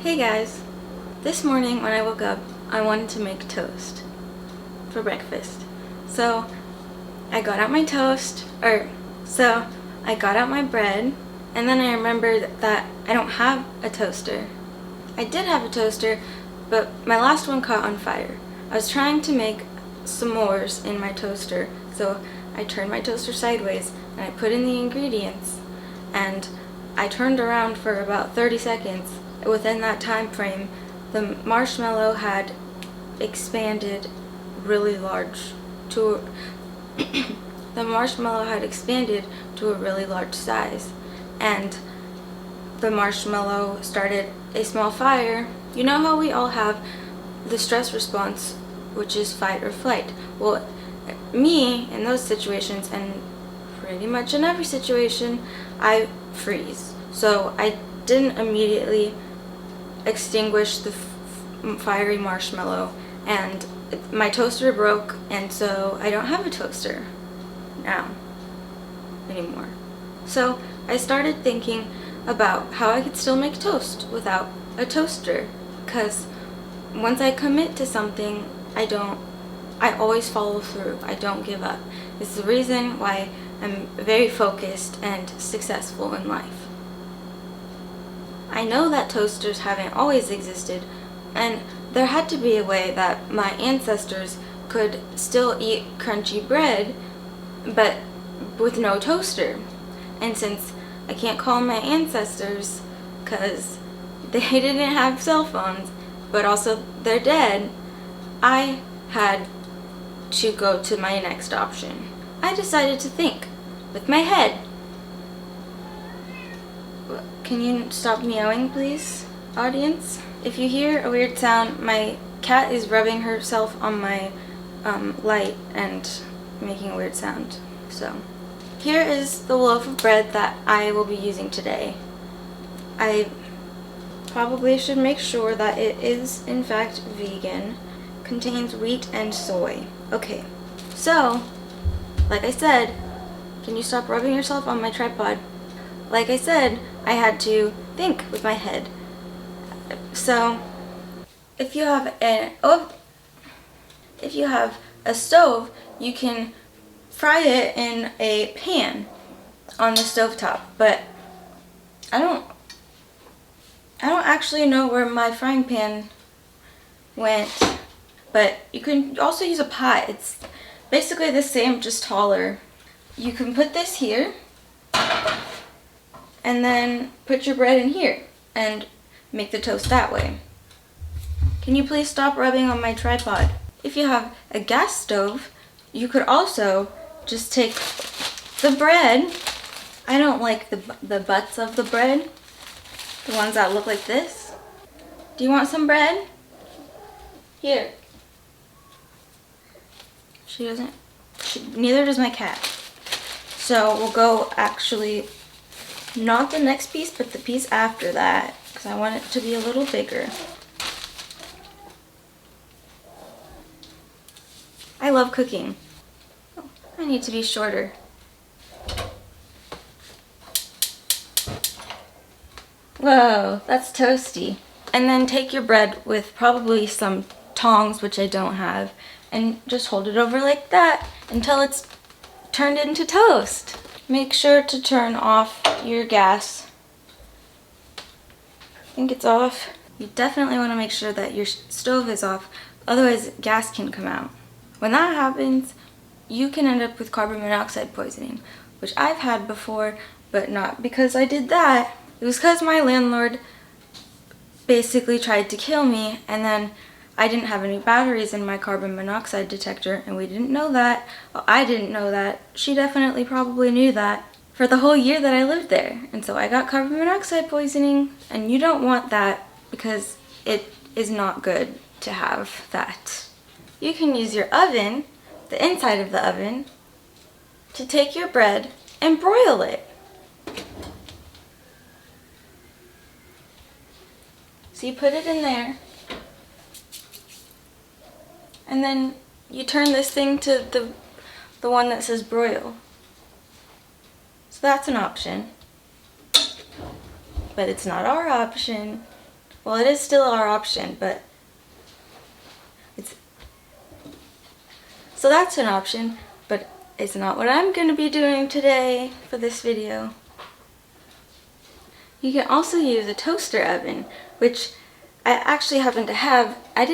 Hey guys! This morning when I woke up, I wanted to make toast for breakfast. So I got out my I got out my bread, and then I remembered that I don't have a toaster. I did have a toaster, but my last one caught on fire. I was trying to make s'mores in my toaster, so I turned my toaster sideways and I put in the ingredients, and I turned around for about 30 seconds. Within that time frame, the marshmallow had expanded really large to the marshmallow had expanded to a really large size, and the marshmallow started a small fire. You know how we all have the stress response, which is fight or flight? Well, me, in those situations, and pretty much in every situation, I freeze. So I didn't immediately extinguish the fiery marshmallow, and my toaster broke, and so I don't have a toaster now anymore. So I started thinking about how I could still make toast without a toaster, because once I commit to something, I always follow through. I don't give up. It's the reason why I'm very focused and successful in life. I know that toasters haven't always existed, and there had to be a way that my ancestors could still eat crunchy bread, but with no toaster. And since I can't call my ancestors because they didn't have cell phones, but also they're dead, I had to go to my next option. I decided to think with my head. Can you stop meowing, please, audience? If you hear a weird sound, my cat is rubbing herself on my light and making a weird sound. So, here is the loaf of bread that I will be using today. I probably should make sure that it is, in fact, vegan. Contains wheat and soy. Okay, so, like I said, can you stop rubbing yourself on my tripod? Like I said, I had to think with my head. So, if you have a stove, you can fry it in a pan on the stovetop. But I don't actually know where my frying pan went. But you can also use a pot. It's basically the same, just taller. You can put this here, and then put your bread in here and make the toast that way. Can you please stop rubbing on my tripod? If you have a gas stove, you could also just take the bread. I don't like the butts of the bread, the ones that look like this. Do you want some bread? Here. Neither does my cat. So we'll go actually not the next piece, but the piece after that, because I want it to be a little bigger. I love cooking. Oh, I need to be shorter. Whoa, that's toasty. And then take your bread with probably some tongs, which I don't have, and just hold it over like that until it's turned into toast. Make sure to turn off your gas. I think it's off. You definitely want to make sure that your stove is off, otherwise gas can come out. When that happens, you can end up with carbon monoxide poisoning, which I've had before, but not because I did that. It was because my landlord basically tried to kill me, and then I didn't have any batteries in my carbon monoxide detector, and we didn't know that. Well, I didn't know that. She definitely probably knew that for the whole year that I lived there. And so I got carbon monoxide poisoning, and you don't want that because it is not good to have that. You can use your oven, the inside of the oven, to take your bread and broil it. So you put it in there, and then you turn this thing to the one that says broil. So that's an option, but it's not our option. Well, it is still our option, but so that's an option, but it's not what I'm going to be doing today for this video. You can also use a toaster oven, which I actually happen to have. I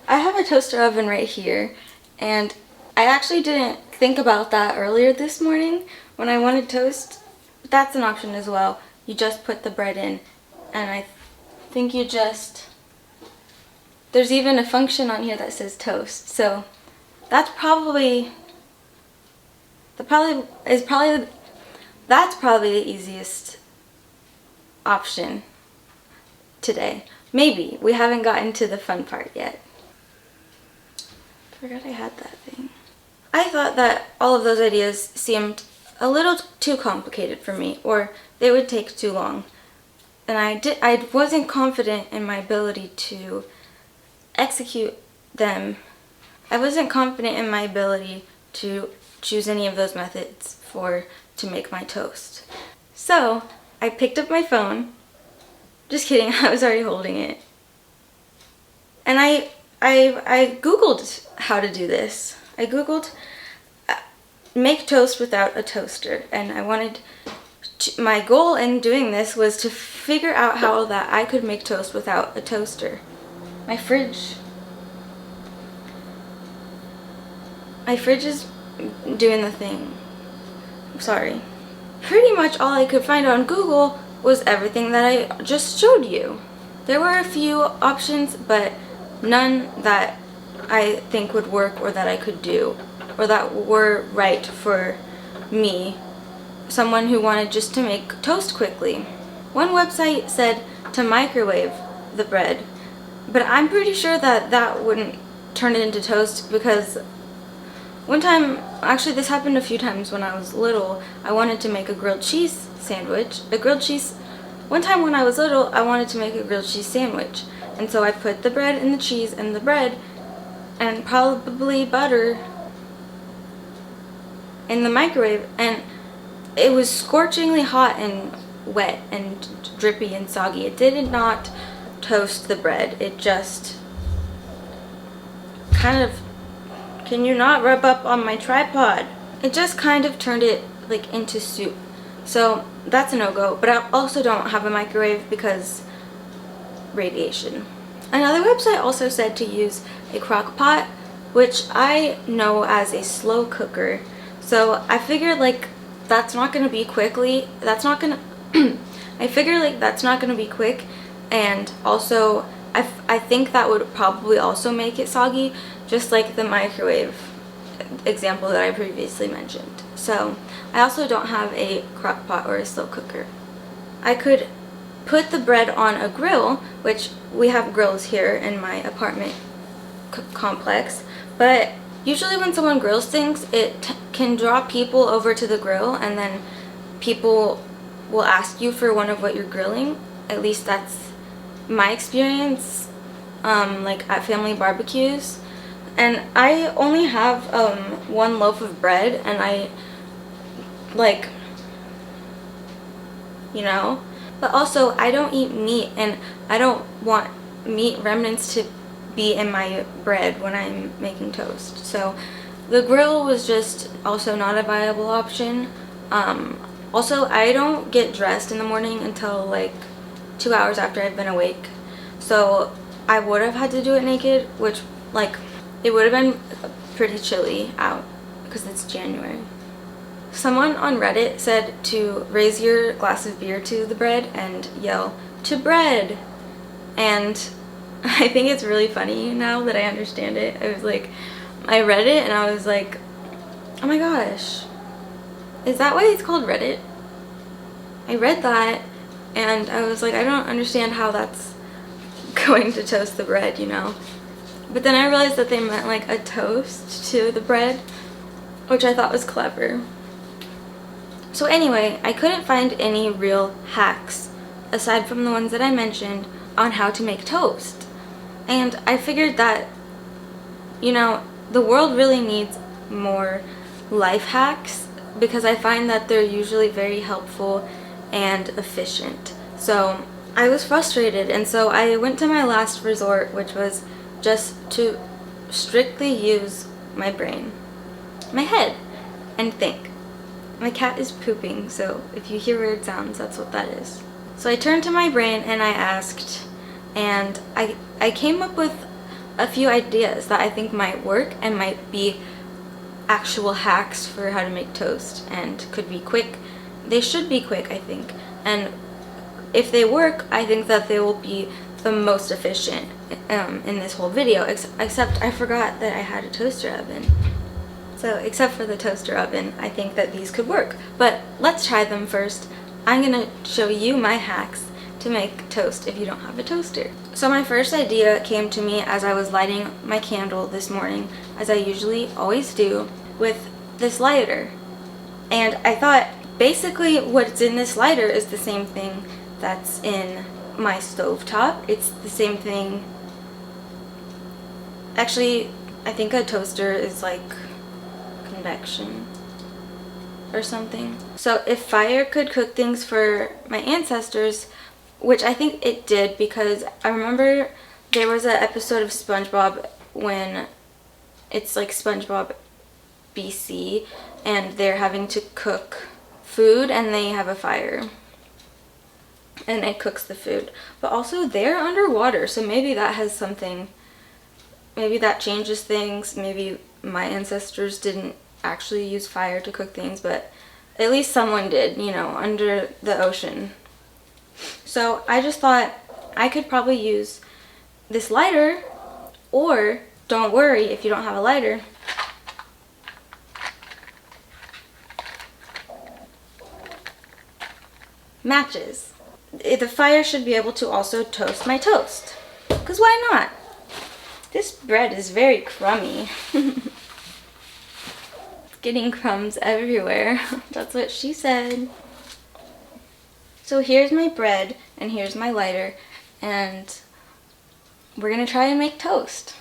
have a toaster oven right here, and I actually didn't think about that earlier this morning when I wanted toast. But that's an option as well. You just put the bread in, and I think there's even a function on here that says toast. So that's probably the easiest option today. Maybe. We haven't gotten to the fun part yet. Forgot I had that thing. I thought that all of those ideas seemed a little too complicated for me, or they would take too long. And I wasn't confident in my ability to execute them. I wasn't confident in my ability to choose any of those methods to make my toast. So I picked up my phone. Just kidding, I was already holding it. And I Googled how to do this. I Googled make toast without a toaster, and my goal in doing this was to figure out how that I could make toast without a toaster. My fridge is doing the thing. I'm sorry. Pretty much all I could find on Google was everything that I just showed you. There were a few options, but none that I think would work or that I could do or that were right for me, someone who wanted just to make toast quickly. One website said to microwave the bread, but I'm pretty sure that wouldn't turn it into toast, because one time, actually this happened a few times when I was little, I wanted to make a grilled cheese sandwich. One time when I was little, I wanted to make a grilled cheese sandwich. And so I put the bread and the cheese and the bread and probably butter in the microwave, and it was scorchingly hot and wet and drippy and soggy. It did not toast the bread. It just kind of, can you not rub up on my tripod? It just kind of turned it like into soup. So that's a no-go, but I also don't have a microwave because radiation. Another website also said to use a crock pot, which I know as a slow cooker. So I figured like that's not going to be quickly. I figure like that's not going to be quick, and also I think that would probably also make it soggy, just like the microwave example that I previously mentioned. So I also don't have a crock pot or a slow cooker. I could put the bread on a grill, which we have grills here in my apartment complex, but usually when someone grills things, it can draw people over to the grill, and then people will ask you for one of what you're grilling. At least that's my experience, like at family barbecues. And I only have one loaf of bread, and I like, but also I don't eat meat, and I don't want meat remnants to be in my bread when I'm making toast. So the grill was just also not a viable option. Also, I don't get dressed in the morning until like 2 hours after I've been awake. So I would have had to do it naked, which like it would have been pretty chilly out because it's January. Someone on Reddit said to raise your glass of beer to the bread and yell, "To bread!" And I think it's really funny now that I understand it. I read it and I was like, oh my gosh, is that why it's called Reddit? I read that and I was like, I don't understand how that's going to toast the bread, But then I realized that they meant like a toast to the bread, which I thought was clever. So anyway, I couldn't find any real hacks, aside from the ones that I mentioned, on how to make toast. And I figured that, the world really needs more life hacks, because I find that they're usually very helpful and efficient. So I was frustrated, and so I went to my last resort, which was just to strictly use my brain, my head, and think. My cat is pooping, so if you hear weird sounds, that's what that is. So I turned to my brain and I asked, and I came up with a few ideas that I think might work and might be actual hacks for how to make toast and could be quick. They should be quick, I think. And if they work, I think that they will be the most efficient in this whole video, except I forgot that I had a toaster oven. So except for the toaster oven, I think that these could work. But let's try them first. I'm gonna show you my hacks to make toast if you don't have a toaster. So my first idea came to me as I was lighting my candle this morning, as I usually always do, with this lighter. And I thought basically what's in this lighter is the same thing that's in my stovetop. It's the same thing. Actually, I think a toaster is like convection or something. So if fire could cook things for my ancestors, which I think it did, because I remember there was an episode of SpongeBob when it's like SpongeBob BC and they're having to cook food and they have a fire and it cooks the food, but also they're underwater, so maybe that has something, maybe that changes things. Maybe my ancestors didn't actually use fire to cook things, but at least someone did, you know, under the ocean. So I just thought I could probably use this lighter, or don't worry if you don't have a lighter, matches. The fire should be able to also toast my toast, because why not? This bread is very crummy. Getting crumbs everywhere. That's what she said. So here's my bread and here's my lighter, and we're gonna try and make toast.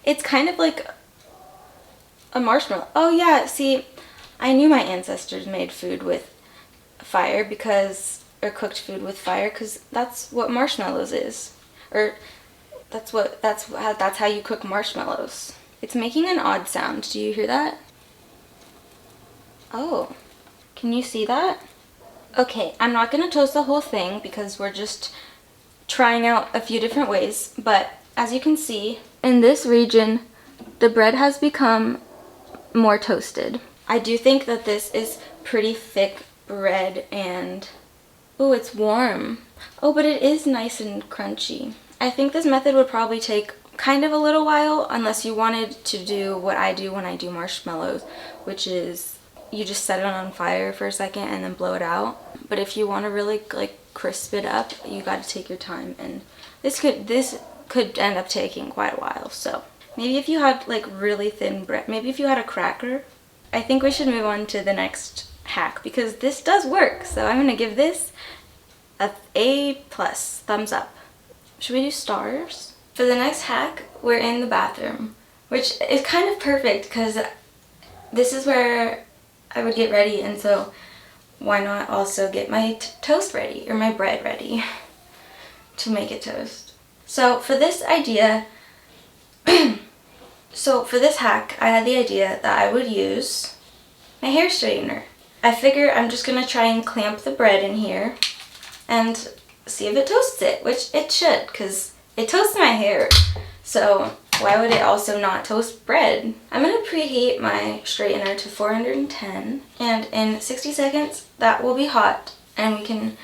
It's kind of like a marshmallow. Oh yeah, see, I knew my ancestors made food with fire or cooked food with fire, because that's what marshmallows is. Or that's how you cook marshmallows. It's making an odd sound. Do you hear that? Oh, can you see that? Okay, I'm not gonna toast the whole thing because we're just trying out a few different ways, but as you can see, in this region, the bread has become more toasted. I do think that this is pretty thick bread, and oh, it's warm. Oh, but it is nice and crunchy. I think this method would probably take kind of a little while, unless you wanted to do what I do when I do marshmallows, which is you just set it on fire for a second and then blow it out. But if you want to really like crisp it up, you got to take your time, and this could end up taking quite a while. So maybe if you had like really thin bread, maybe if you had a cracker. I think we should move on to the next hack, because this does work. So I'm gonna give this A+, thumbs up. Should we do stars? For the next hack, we're in the bathroom, which is kind of perfect because this is where I would get ready, and so why not also get my toast ready, or my bread ready to make it toast. So for this idea, so for this hack, I had the idea that I would use my hair straightener. I figure I'm just gonna try and clamp the bread in here and see if it toasts it, which it should, because it toasts my hair, so why would it also not toast bread? I'm going to preheat my straightener to 410, and in 60 seconds that will be hot and we can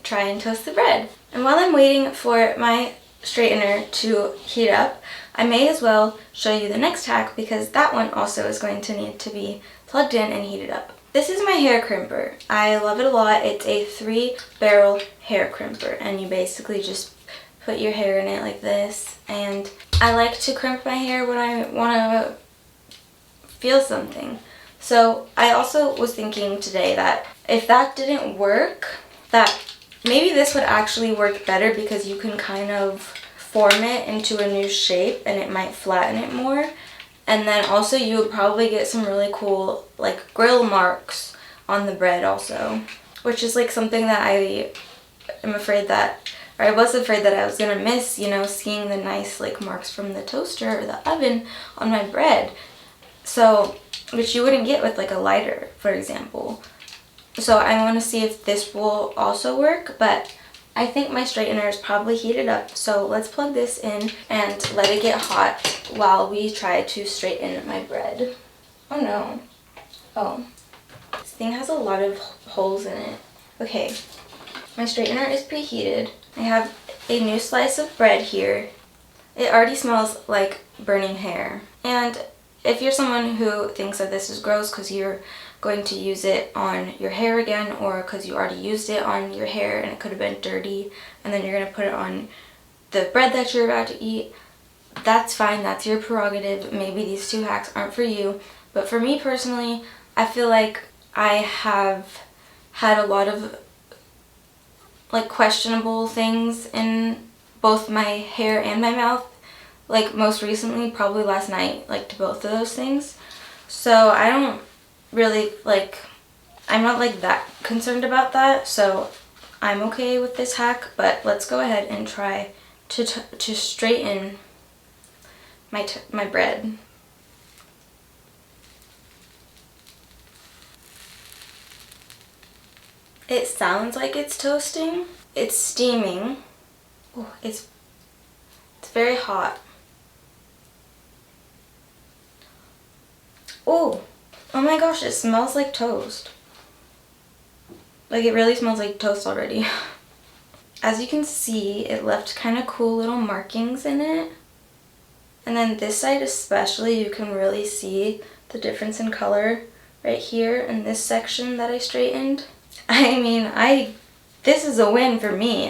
try and toast the bread. And while I'm waiting for my straightener to heat up, I may as well show you the next hack, because that one also is going to need to be plugged in and heated up. This is my hair crimper. I love it a lot. It's a 3-barrel hair crimper, and you basically just put your hair in it like this, and I like to crimp my hair when I want to feel something. So I also was thinking today that if that didn't work, that maybe this would actually work better, because you can kind of form it into a new shape and it might flatten it more. And then also you would probably get some really cool like grill marks on the bread also. which is like something that I am afraid that, or I was afraid that I was gonna miss, you know, seeing the nice like marks from the toaster or the oven on my bread. So, which you wouldn't get with like a lighter, for example. So I want to see if this will also work, but I think my straightener is probably heated up. So let's plug this in and let it get hot while we try to straighten my bread. Oh no. Oh. This thing has a lot of holes in it. Okay. My straightener is preheated. I have a new slice of bread here. It already smells like burning hair. And if you're someone who thinks that this is gross because you're going to use it on your hair again, or because you already used it on your hair and it could have been dirty, and then you're going to put it on the bread that you're about to eat, that's fine. That's your prerogative. Maybe these 2 hacks aren't for you. But for me personally, I feel like I have had a lot of like questionable things in both my hair and my mouth. Like most recently, probably last night, like to both of those things. So I don't really like, I'm not like that concerned about that. So I'm okay with this hack, but let's go ahead and try to straighten my bread. It sounds like it's toasting. It's steaming. Oh, it's very hot. Oh my gosh, it smells like toast. Like it really smells like toast already. As you can see, it left kind of cool little markings in it. And then this side especially, you can really see the difference in color right here in this section that I straightened. I mean, this is a win for me.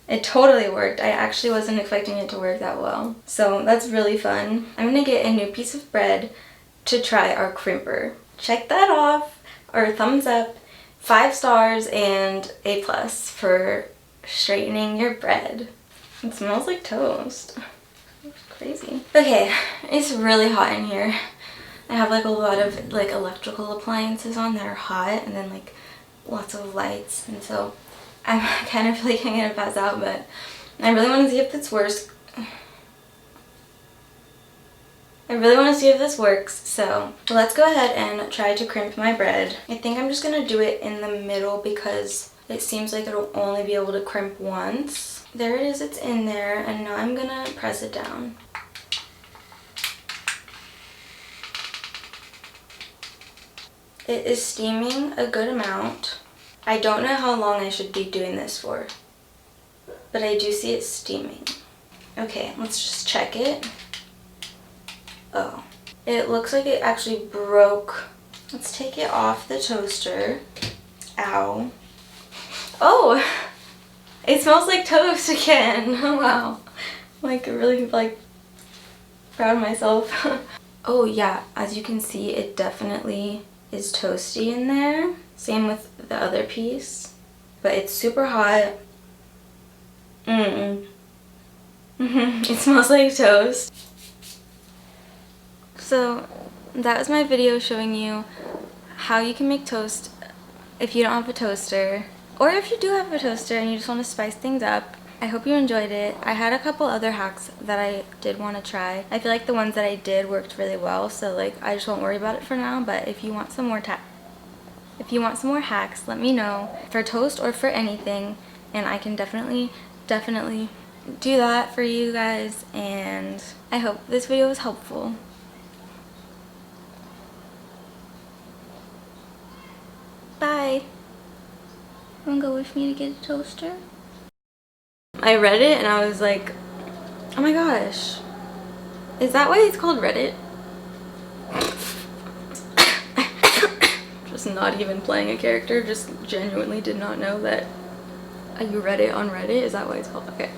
It totally worked. I actually wasn't expecting it to work that well. So that's really fun. I'm gonna get a new piece of bread to try our crimper. Check that off, or thumbs up, 5 stars and A+ for straightening your bread. It smells like toast. It's crazy. Okay, it's really hot in here. I have like a lot of like electrical appliances on that are hot, and then like lots of lights, and so I'm kind of like gonna pass out, but I really want to see if this works. So let's go ahead and try to crimp my bread. I think I'm just gonna do it in the middle because it seems like it'll only be able to crimp once. There it is, it's in there, and now I'm gonna press it down. It is steaming a good amount. I don't know how long I should be doing this for, but I do see it steaming. Okay, let's just check it. Oh, it looks like it actually broke. Let's take it off the toaster. Ow. Oh, it smells like toast again. Oh wow. Like really like proud of myself. Oh yeah, as you can see, it definitely is toasty in there. Same with the other piece, but it's super hot. It smells like toast. So that was my video showing you how you can make toast if you don't have a toaster, or if you do have a toaster and you just want to spice things up. I hope you enjoyed it. I had a couple other hacks that I did want to try. I feel like the ones that I did worked really well, so like I just won't worry about it for now. But if you want some more hacks, let me know for toast or for anything, and I can definitely do that for you guys. And I hope this video was helpful. Bye. Wanna go with me to get a toaster? I read it and I was like, oh my gosh, is that why it's called Reddit? Just not even playing a character, just genuinely did not know that you read it on Reddit. Is that why it's called? Okay.